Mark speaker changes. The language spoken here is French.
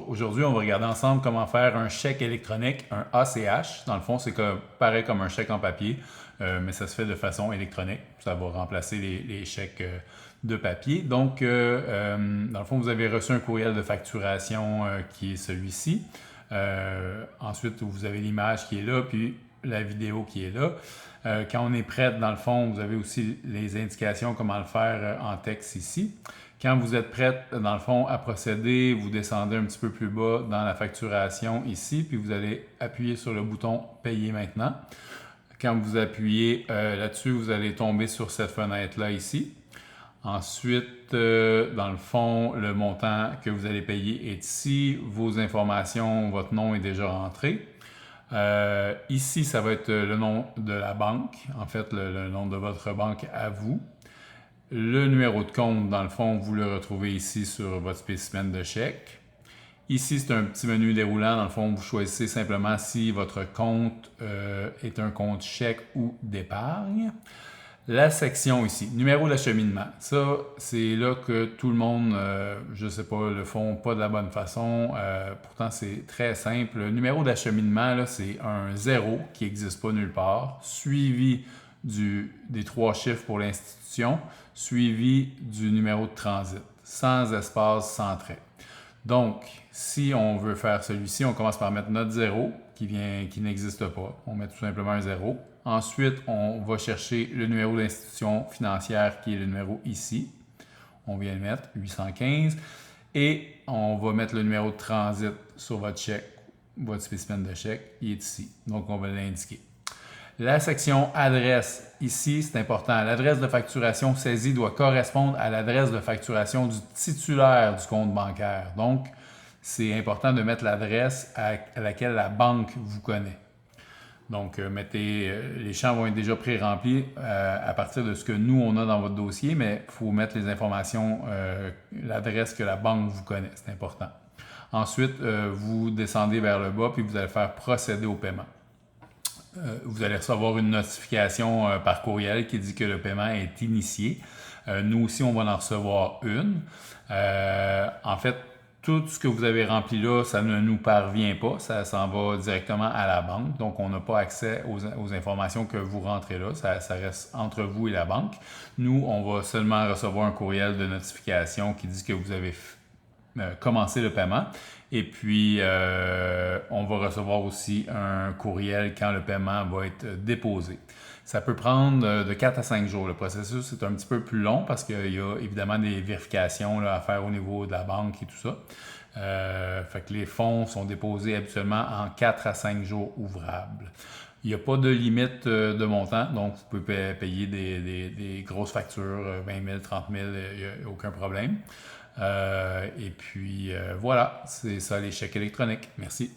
Speaker 1: Aujourd'hui, on va regarder ensemble comment faire un chèque électronique, un ACH. Dans le fond, c'est pareil comme un chèque en papier, mais ça se fait de façon électronique. Ça va remplacer les chèques de papier. Donc, dans le fond, vous avez reçu un courriel de facturation qui est celui-ci. Ensuite, vous avez l'image qui est là, puis la vidéo qui est là. Quand on est prêt, dans le fond, vous avez aussi les indications comment le faire en texte ici. Quand vous êtes prête, dans le fond, à procéder, vous descendez un petit peu plus bas dans la facturation ici, puis vous allez appuyer sur le bouton « Payer maintenant ». Quand vous appuyez là-dessus, vous allez tomber sur cette fenêtre-là ici. Ensuite, dans le fond, le montant que vous allez payer est ici. Vos informations, votre nom est déjà rentré. Ici, ça va être le nom de la banque, en fait, le nom de votre banque à vous. Le numéro de compte, dans le fond, vous le retrouvez ici sur votre spécimen de chèque. Ici, c'est un petit menu déroulant. Dans le fond, vous choisissez simplement si votre compte est un compte chèque ou d'épargne. La section ici, numéro d'acheminement. Ça, c'est là que tout le monde, je ne sais pas, le font pas de la bonne façon. Pourtant, c'est très simple. Le numéro d'acheminement, là, c'est un 0 qui n'existe pas nulle part, suivi des 3 chiffres pour l'institution, suivi du numéro de transit, sans espace, sans trait. Donc, si on veut faire celui-ci, on commence par mettre notre 0 qui n'existe pas. On met tout simplement un 0. Ensuite, on va chercher le numéro d'institution financière qui est le numéro ici. On vient le mettre, 815. Et on va mettre le numéro de transit sur votre chèque, votre spécimen de chèque, il est ici. Donc, on va l'indiquer. La section adresse, ici, c'est important. L'adresse de facturation saisie doit correspondre à l'adresse de facturation du titulaire du compte bancaire. Donc, c'est important de mettre l'adresse à laquelle la banque vous connaît. Donc, les champs vont être déjà pré-remplis à partir de ce que nous, on a dans votre dossier, mais il faut mettre les informations, l'adresse que la banque vous connaît. C'est important. Ensuite, vous descendez vers le bas, puis vous allez faire procéder au paiement. Vous allez recevoir une notification par courriel qui dit que le paiement est initié. Nous aussi, on va en recevoir une. En fait, tout ce que vous avez rempli là, ça ne nous parvient pas. Ça s'en va directement à la banque. Donc, on n'a pas accès aux informations que vous rentrez là. Ça reste entre vous et la banque. Nous, on va seulement recevoir un courriel de notification qui dit que vous avez commencé le paiement. Et puis, on va recevoir aussi un courriel quand le paiement va être déposé. Ça peut prendre de 4 à 5 jours. Le processus est un petit peu plus long parce qu'il y a évidemment des vérifications là, à faire au niveau de la banque et tout ça. Fait que les fonds sont déposés habituellement en 4 à 5 jours ouvrables. Il n'y a pas de limite de montant, donc vous pouvez payer des grosses factures, 20 000, 30 000, il n'y a aucun problème. Et puis voilà, c'est ça les chèques électroniques. Merci.